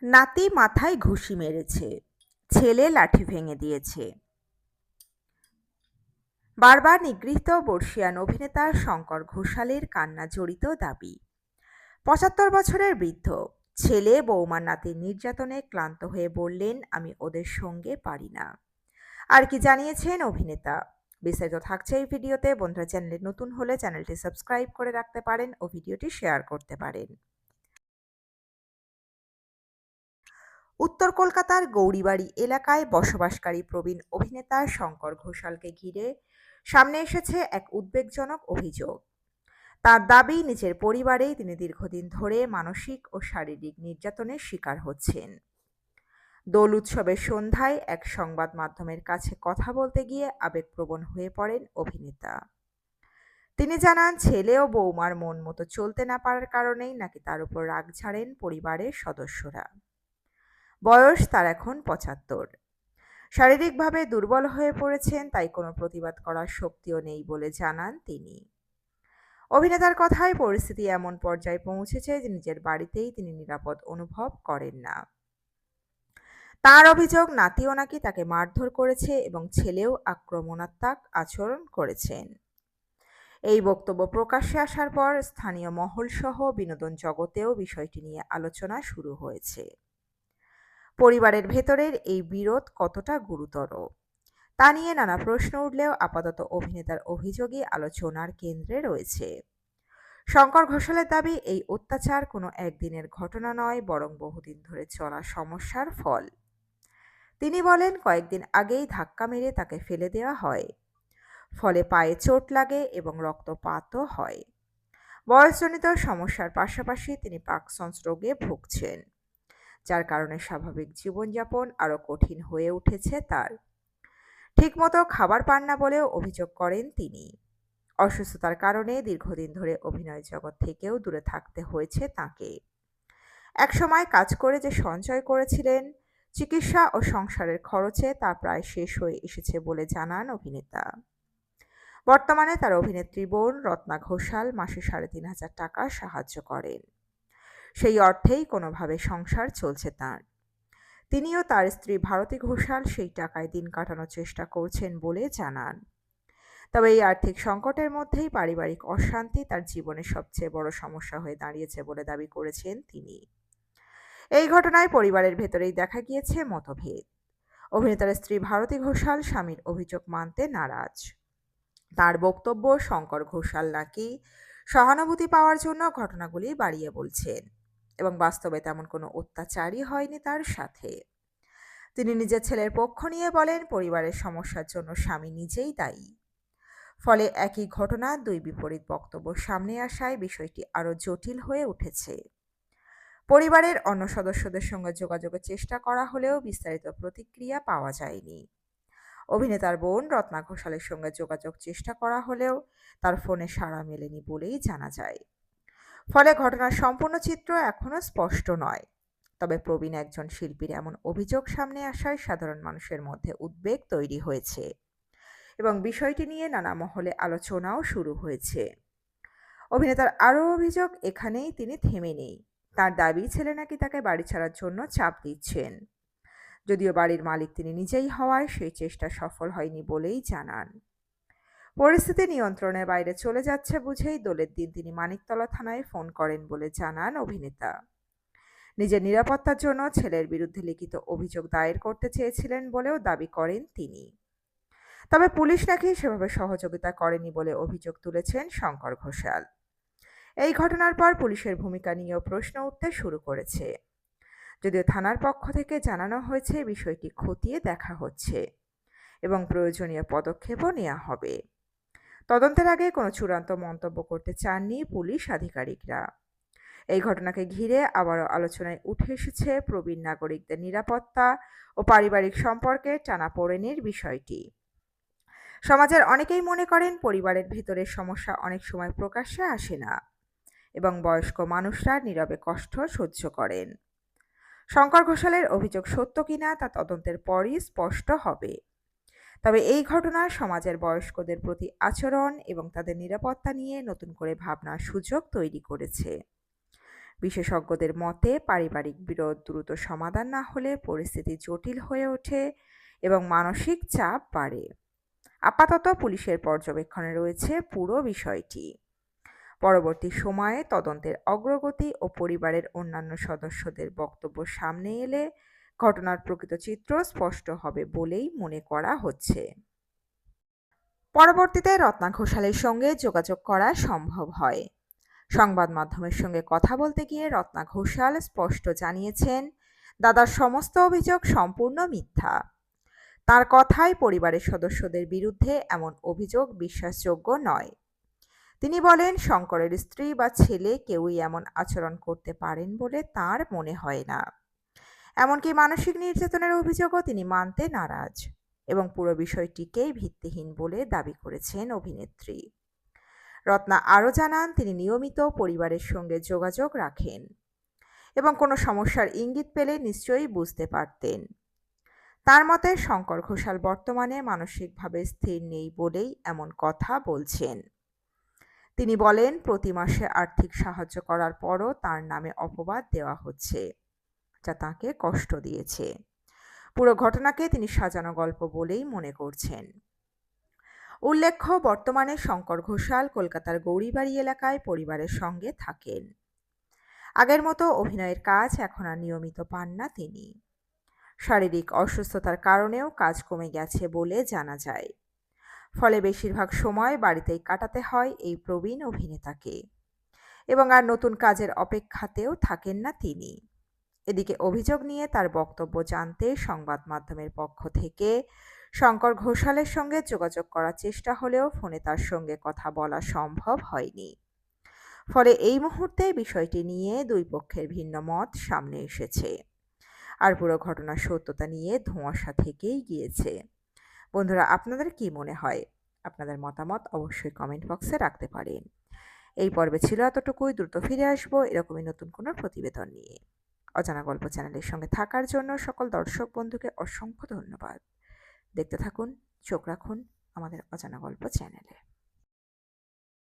নাতি মাথায় ঘুষি মেরেছে, ছেলে লাঠি ভেঙে দিয়েছে। বারবার নিগৃহীত বর্ষীয়ান অভিনেতা শঙ্কর ঘোষালের কান্না জড়িত দাবি। ৭৫ বছরের বৃদ্ধ ছেলে বৌমার নাতির নির্যাতনে ক্লান্ত হয়ে বললেন, আমি ওদের সঙ্গে পারি না। আর কি জানিয়েছেন অভিনেতা? বিস্তারিত থাকছে এই ভিডিওতে। বন্ধুরা, চ্যানেলে নতুন হলে চ্যানেলটি সাবস্ক্রাইব করে রাখতে পারেন ও ভিডিওটি শেয়ার করতে পারেন। উত্তর কলকাতার গৌরীবাড়ি এলাকায় বসবাসকারী প্রবীণ অভিনেতা শঙ্কর ঘোষালকে ঘিরে সামনে এসেছে এক উদ্বেগজনক অভিযোগ। তার দাবি, নিজের পরিবারেই তিনি দীর্ঘদিন ধরে মানসিক ও শারীরিক নির্যাতনের শিকার হচ্ছেন। দোল উৎসবের সন্ধ্যায় এক সংবাদ মাধ্যমের কাছে কথা বলতে গিয়ে আবেগপ্রবণ হয়ে পড়েন অভিনেতা। তিনি জানান, ছেলে ও বৌমার মন মতো চলতে না পারার কারণেই নাকি তার উপর রাগ ঝাড়েন পরিবারের সদস্যরা। বয়স তার এখন ৭৫। শারীরিকভাবে দুর্বল হয়ে পড়েছেন, তাই কোনো প্রতিবাদ করার শক্তিও নেই বলে জানান তিনি। অভিনেতার কথায় পরিস্থিতি এমন পর্যায়ে পৌঁছেছে যে নিজের বাড়িতেই তিনি নিরাপদ অনুভব করেন না। তার অভিযোগ, নাতিও নাকি তাকে মারধর করেছে এবং ছেলেও আক্রমণাত্মক আচরণ করেছেন। এই বক্তব্য প্রকাশ্যে আসার পর স্থানীয় মহলসহ বিনোদন জগতেও বিষয়টি নিয়ে আলোচনা শুরু হয়েছে। পরিবারের ভেতরের এই বিরোধ কতটা গুরুতর তা নিয়ে নানা প্রশ্ন উঠলেও আপাতত অভিনেতার অভিযোগই আলোচনার কেন্দ্রে রয়েছে। শঙ্কর ঘোষালের দাবি, এই অত্যাচার কোনো একদিনের ঘটনা নয়, বরং বহুদিন ধরে চলা সমস্যার ফল। তিনি বলেন, কয়েকদিন আগেই ধাক্কা মেরে তাকে ফেলে দেওয়া হয়, ফলে পায়ে চোট লাগে এবং রক্তপাতও হয়। বয়সজনিত সমস্যার পাশাপাশি তিনি পার্কিনসন্স রোগে ভুগছেন, যার কারণে স্বাভাবিক জীবনযাপন আরও কঠিন হয়ে উঠেছে তার। ঠিকমতো খাবার পান না বলেও অভিযোগ করেন তিনি। অসুস্থতার কারণে দীর্ঘদিন ধরে অভিনয় জগৎ থেকেও দূরে থাকতে হয়েছে তাঁকে। একসময় কাজ করে যে সঞ্চয় করেছিলেন, চিকিৎসা ও সংসারের খরচে তা প্রায় শেষ হয়ে এসেছে বলে জানান অভিনেতা। বর্তমানে তার অভিনেত্রী বোন রত্না ঘোষাল মাসে ৩,৫০০ টাকা সাহায্য করেন। সেই অর্থেই কোনোভাবে সংসার চলছে তাঁর। তিনিও তার স্ত্রী ভারতী ঘোষাল সেই টাকায় দিন কাটানোর চেষ্টা করছেন বলে জানান। তবে এই আর্থিক সংকটের মধ্যেই পারিবারিক অশান্তি তার জীবনের সবচেয়ে বড় সমস্যা হয়ে দাঁড়িয়েছে বলে দাবি করেছেন তিনি। এই ঘটনায় পরিবারের ভেতরেই দেখা গিয়েছে মতভেদ। অভিনেতার স্ত্রী ভারতী ঘোষাল স্বামীর অভিযোগ মানতে নারাজ। তার বক্তব্য, শঙ্কর ঘোষাল নাকি সহানুভূতি পাওয়ার জন্য ঘটনাগুলি বাড়িয়ে বলছেন এবং বাস্তবে তেমন কোনো অত্যাচারই হয়নি তার সাথে। তিনি নিজের ছেলের পক্ষ নিয়ে বলেন, পরিবারের সমস্যার জন্য স্বামী নিজেই দায়ী। ফলে একই ঘটনা দুই বিপরীত বক্তব্য সামনে আসায় বিষয়টি আরও জটিল হয়ে উঠেছে। পরিবারের অন্য সদস্যদের সঙ্গে যোগাযোগের চেষ্টা করা হলেও বিস্তারিত প্রতিক্রিয়া পাওয়া যায়নি। অভিনেতার বোন রত্না ঘোষালের সঙ্গে যোগাযোগ চেষ্টা করা হলেও তার ফোনে সাড়া মেলেনি বলেই জানা যায়। ফলে ঘটনার সম্পূর্ণ চিত্র এখনও স্পষ্ট নয়। তবে প্রবীণ একজন শিল্পীর এমন অভিযোগ সামনে আসায় সাধারণ মানুষের মধ্যে উদ্বেগ তৈরি হয়েছে এবং বিষয়টি নিয়ে নানা মহলে আলোচনাও শুরু হয়েছে। অভিনেতার আরও অভিযোগ, এখানেই তিনি থেমে নেই। তার দাবি, ছেলে নাকি তাকে বাড়ি ছাড়ার জন্য চাপ দিচ্ছেন। যদিও বাড়ির মালিক তিনি নিজেই হওয়ায় সেই চেষ্টা সফল হয়নি বলেই জানান। পরিস্থিতি নিয়ন্ত্রণের বাইরে চলে যাচ্ছে বুঝেই দোলের দিন তিনি মানিকতলা থানায় ফোন করেন বলে জানান অভিনেতা। নিজের নিরাপত্তার জন্য ছেলের বিরুদ্ধে লিখিত অভিযোগ দায়ের করতে চেয়েছিলেন বলেও দাবি করেন তিনি। তবে পুলিশ নাকি সেভাবে সহযোগিতা করেনি বলে অভিযোগ তুলেছেন শঙ্কর ঘোষাল। এই ঘটনার পর পুলিশের ভূমিকা নিয়েও প্রশ্ন উঠতে শুরু করেছে। যদিও থানার পক্ষ থেকে জানানো হয়েছে বিষয়টি খতিয়ে দেখা হচ্ছে এবং প্রয়োজনীয় পদক্ষেপও নেওয়া হবে। তদন্তের আগে কোনো চূড়ান্ত মন্তব্য করতে চাননি পুলিশ আধিকারিকরা। এই ঘটনাকে ঘিরে আবারও আলোচনায় উঠে এসেছে প্রবীণ নাগরিকদের নিরাপত্তা ও পারিবারিক সম্পর্কের টানাপোড়েনের বিষয়টি। সমাজের অনেকেই মনে করেন, পরিবারের ভেতরের সমস্যা অনেক সময় প্রকাশ্যে আসে না এবং বয়স্ক মানুষরা নীরবে কষ্ট সহ্য করেন। শঙ্কর ঘোষালের অভিযোগ সত্য কিনা তা তদন্তের পরই স্পষ্ট হবে। তবে এই ঘটনা সমাজের বয়স্কদের প্রতি আচরণ এবং তাদের নিরাপত্তা নিয়ে নতুন করে ভাবনার সুযোগ তৈরি করেছে। বিশেষজ্ঞদের মতে পারিবারিক বিরোধ দ্রুত সমাধান না হলে পরিস্থিতি জটিল হয়ে ওঠে এবং মানসিক চাপ বাড়ে। আপাতত পুলিশের পর্যবেক্ষণে রয়েছে পুরো বিষয়টি। পরবর্তী সময়ে তদন্তের অগ্রগতি ও পরিবারের অন্যান্য সদস্যদের বক্তব্য সামনে এলে ঘটনার প্রকৃত চিত্র স্পষ্ট হবে বলেই মনে করা হচ্ছে। পরবর্তীতে রত্না ঘোষালের সঙ্গে যোগাযোগ করা সম্ভব হয়। সংবাদ মাধ্যমের সঙ্গে কথা বলতে গিয়ে রত্না ঘোষাল স্পষ্ট জানিয়েছেন, দাদার সমস্ত অভিযোগ সম্পূর্ণ মিথ্যা। তার কথায় পরিবারের সদস্যদের বিরুদ্ধে এমন অভিযোগ বিশ্বাসযোগ্য নয়। তিনি বলেন, শঙ্করের স্ত্রী বা ছেলে কেউই এমন আচরণ করতে পারেন বলে তার মনে হয় না। এমনকি মানসিক নির্যাতনের অভিযোগও তিনি মানতে নারাজ এবং পুরো বিষয়টিকেই ভিত্তিহীন বলে দাবি করেছেন অভিনেত্রী। রত্না আরও জানান, তিনি নিয়মিত পরিবারের সঙ্গে যোগাযোগ রাখেন এবং কোনো সমস্যার ইঙ্গিত পেলে নিশ্চয়ই বুঝতে পারতেন। তার মতে শঙ্কর ঘোষাল বর্তমানে মানসিকভাবে স্থির নেই বলেই এমন কথা বলছেন। তিনি বলেন, প্রতি মাসে আর্থিক সাহায্য করার পরও তার নামে অপবাদ দেওয়া হচ্ছে, যা তাকে কষ্ট দিয়েছে। পুরো ঘটনাকে তিনি সাজানো গল্প বলেই মনে করছেন। উল্লেখ্য, বর্তমানে শঙ্কর ঘোষাল কলকাতার গৌরীবাড়ি এলাকায় পরিবারের সঙ্গে থাকেন। আগের মতো অভিনয়ের কাজ এখন আর নিয়মিত পান না তিনি। শারীরিক অসুস্থতার কারণেও কাজ কমে গেছে বলে জানা যায়। ফলে বেশিরভাগ সময় বাড়িতেই কাটাতে হয় এই প্রবীণ অভিনেতাকে এবং আর নতুন কাজের অপেক্ষাতেও থাকেন না তিনি। এদিকে অভিযোগ নিয়ে তার বক্তব্য জানতে সংবাদ মাধ্যমের পক্ষ থেকে শঙ্কর ঘোষালের সঙ্গে যোগাযোগ করার চেষ্টা হলেও ফোনে তার সঙ্গে কথা বলা সম্ভব হয়নি। ফলে এই মুহূর্তে বিষয়টি নিয়ে দুই পক্ষের ভিন্ন মত সামনে এসেছে আর পুরো ঘটনার সত্যতা নিয়ে ধোঁয়াশা থেকেই গিয়েছে। বন্ধুরা, আপনাদের কি মনে হয়? আপনাদের মতামত অবশ্যই কমেন্ট বক্সে রাখতে পারেন। এই পর্বে ছিল এতটুকুই। দ্রুত ফিরে আসবো এরকমই নতুন কোনো প্রতিবেদন নিয়ে। অজানা গল্প চ্যানেলের সঙ্গে থাকার জন্য সকল দর্শক বন্ধুকে অসংখ্য ধন্যবাদ। দেখতে থাকুন, চোখ রাখুন আমাদের অজানা গল্প চ্যানেলে।